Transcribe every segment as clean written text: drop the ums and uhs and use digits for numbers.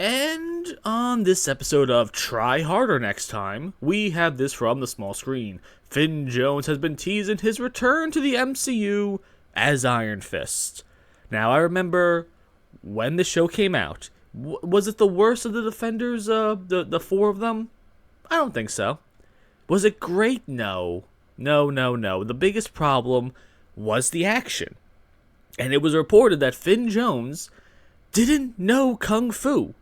And on this episode of Try Harder Next Time, we have this from the small screen. Finn Jones has been teasing his return to the MCU as Iron Fist. Now, I remember when the show came out. Was it the worst of the Defenders, the four of them? I don't think so. Was it great? No. No. The biggest problem was the action. And it was reported that Finn Jones didn't know Kung Fu.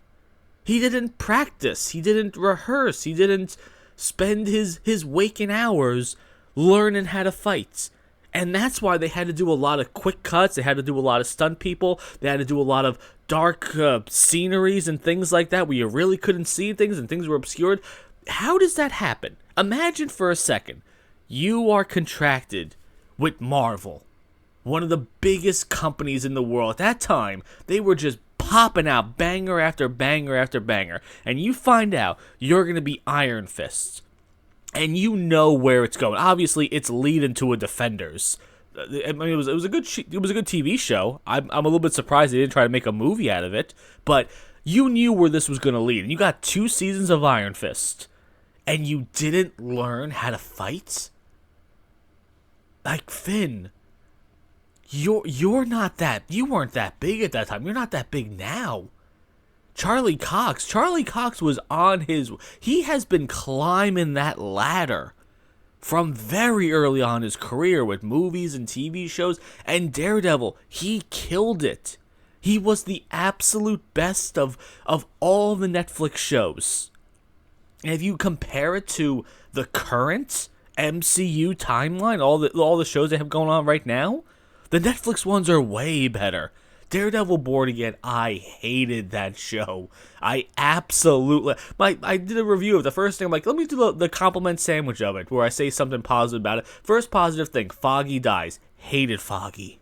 He didn't practice. He didn't rehearse. He didn't spend his waking hours learning how to fight. And that's why they had to do a lot of quick cuts. They had to do a lot of stunt people. They had to do a lot of dark sceneries and things like that where you really couldn't see things and things were obscured. How does that happen? Imagine for a second, you are contracted with Marvel, one of the biggest companies in the world. At that time, they were just popping out banger after banger after banger, and you find out you're going to be Iron Fist, and you know where it's going. Obviously, it's leading to a Defenders. I mean, it was a good TV show. I'm a little bit surprised they didn't try to make a movie out of it, but you knew where this was going to lead, and you got 2 seasons of Iron Fist, and you didn't learn how to fight? Like, Finn, You're not that. You weren't that big at that time. You're not that big now. Charlie Cox was on his. He has been climbing that ladder from very early on in his career with movies and TV shows. And Daredevil, he killed it. He was the absolute best of all the Netflix shows. And if you compare it to the current MCU timeline, all the shows they have going on right now, the Netflix ones are way better. Daredevil Born Again, I hated that show. I did a review of the first thing. I'm like, let me do the compliment sandwich of it, where I say something positive about it. First positive thing, Foggy dies. Hated Foggy.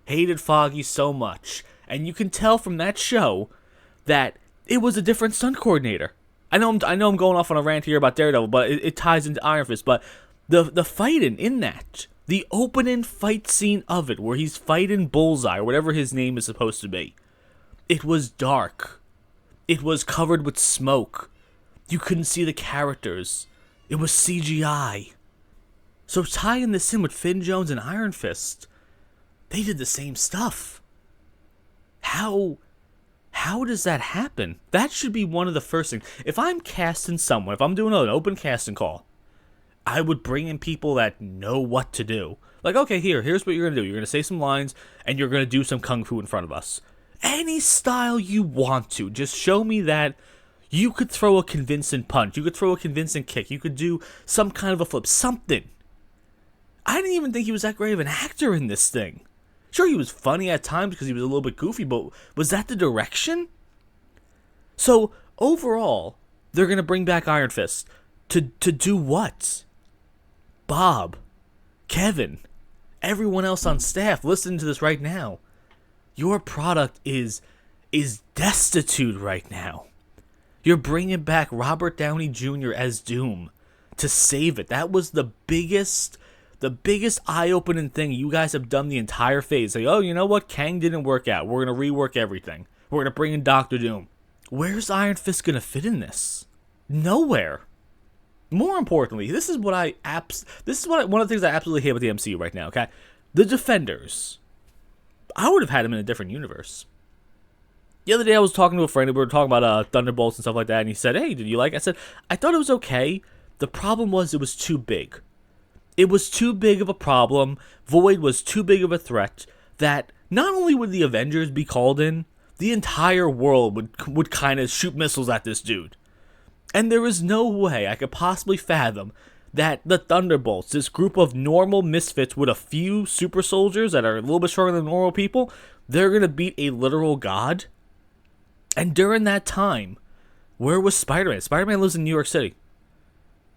Hated Foggy so much. And you can tell from that show that it was a different stunt coordinator. I know I'm going off on a rant here about Daredevil, but it ties into Iron Fist. But the fighting in that, the opening fight scene of it, where he's fighting Bullseye, or whatever his name is supposed to be, it was dark. It was covered with smoke. You couldn't see the characters. It was CGI. So tying this in with Finn Jones and Iron Fist, they did the same stuff. How does that happen? That should be one of the first things. If I'm casting someone, if I'm doing an open casting call, I would bring in people that know what to do. Like, okay, here's what you're going to do. You're going to say some lines, and you're going to do some kung fu in front of us. Any style you want to. Just show me that you could throw a convincing punch. You could throw a convincing kick. You could do some kind of a flip. Something. I didn't even think he was that great of an actor in this thing. Sure, he was funny at times because he was a little bit goofy, but was that the direction? So, overall, they're going to bring back Iron Fist. To do what? Bob, Kevin, everyone else on staff listening to this right now, your product is destitute right now. You're bringing back Robert Downey Jr. as Doom to save it. That was the biggest eye-opening thing you guys have done the entire phase. Like, oh, you know what? Kang didn't work out. We're going to rework everything. We're going to bring in Doctor Doom. Where's Iron Fist going to fit in this? Nowhere. More importantly, one of the things I absolutely hate about the MCU right now, okay? The Defenders. I would have had them in a different universe. The other day I was talking to a friend, and we were talking about Thunderbolts and stuff like that, and he said, hey, did you like it? I said, I thought it was okay. The problem was it was too big. It was too big of a problem. Void was too big of a threat that not only would the Avengers be called in, the entire world would kind of shoot missiles at this dude. And there is no way I could possibly fathom that the Thunderbolts, this group of normal misfits with a few super soldiers that are a little bit stronger than normal people, they're going to beat a literal god. And during that time, where was Spider-Man? Spider-Man lives in New York City.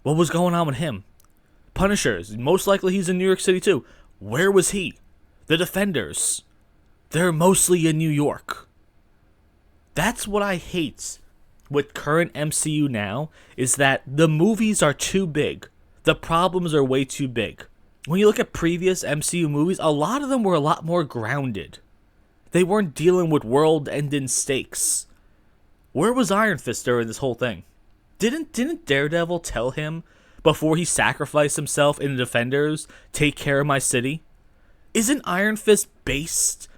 What was going on with him? Punisher, most likely he's in New York City too. Where was he? The Defenders, they're mostly in New York. That's what I hate with current MCU now, is that the movies are too big. The problems are way too big. When you look at previous MCU movies, a lot of them were a lot more grounded. They weren't dealing with world-ending stakes. Where was Iron Fist during this whole thing? Didn't Daredevil tell him before he sacrificed himself in the Defenders, take care of my city? Isn't Iron Fist based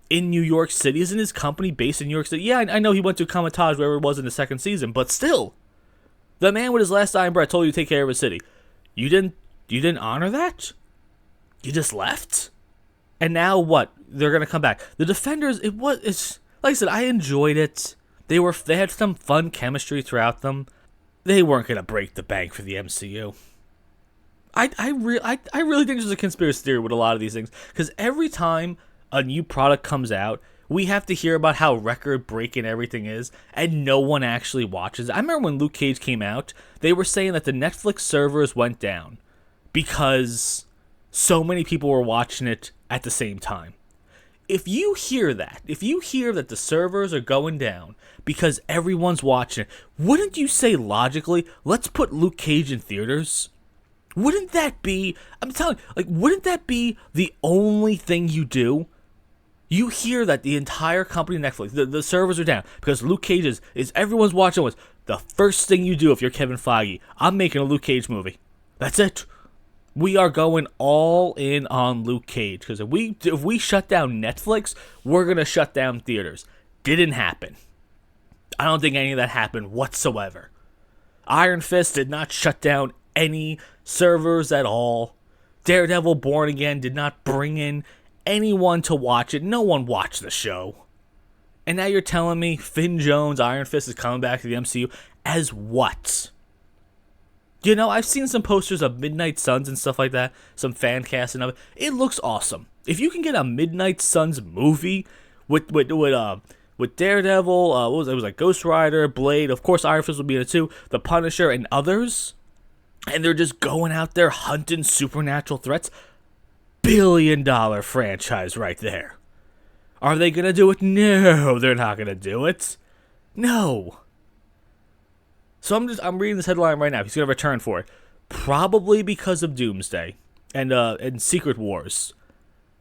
in New York City? Isn't his company based in New York City? Yeah, I know he went to Kamatage, wherever it was in the second season, but still, the man with his last dying breath told you to take care of his city. You didn't honor that? You just left? And now what? They're gonna come back. The Defenders, it's like I said, I enjoyed it. They had some fun chemistry throughout them. They weren't gonna break the bank for the MCU. I really think there's a conspiracy theory with a lot of these things, because every time a new product comes out, we have to hear about how record-breaking everything is, and no one actually watches. I remember when Luke Cage came out, they were saying that the Netflix servers went down because so many people were watching it at the same time. If you hear that the servers are going down because everyone's watching it, wouldn't you say logically, let's put Luke Cage in theaters? Wouldn't that be, I'm telling you, like, wouldn't that be the only thing you do? You hear that the entire company, Netflix, the servers are down because Luke Cage is everyone's watching was the first thing you do if you're Kevin Feige. I'm making a Luke Cage movie. That's it. We are going all in on Luke Cage, because if we shut down Netflix, we're going to shut down theaters. Didn't happen. I don't think any of that happened whatsoever. Iron Fist did not shut down any servers at all. Daredevil Born Again did not bring in anyone to watch it. No one watched the show. And now you're telling me Finn Jones, Iron Fist, is coming back to the MCU as what? You know, I've seen some posters of Midnight Suns and stuff like that, some fan casting of it. It looks awesome. If you can get a Midnight Suns movie with Daredevil, what was it? It was like Ghost Rider, Blade, of course Iron Fist will be in it too, The Punisher, and others, and they're just going out there hunting supernatural threats. $1 billion franchise right there. Are they gonna do it? No, they're not gonna do it. No. So I'm reading this headline right now. He's gonna return for it, probably because of Doomsday and Secret Wars.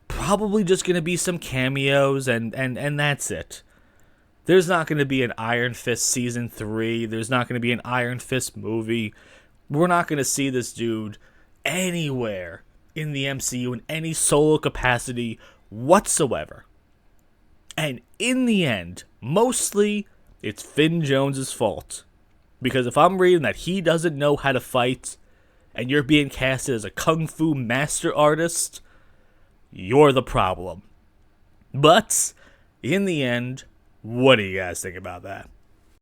Probably just gonna be some cameos and that's it. There's not gonna be an Iron Fist season 3. There's not gonna be an Iron Fist movie. We're not gonna see this dude anywhere in the MCU in any solo capacity whatsoever. And in the end, mostly it's Finn Jones' fault. Because if I'm reading that he doesn't know how to fight, and you're being casted as a kung fu master artist, you're the problem. But, in the end, what do you guys think about that?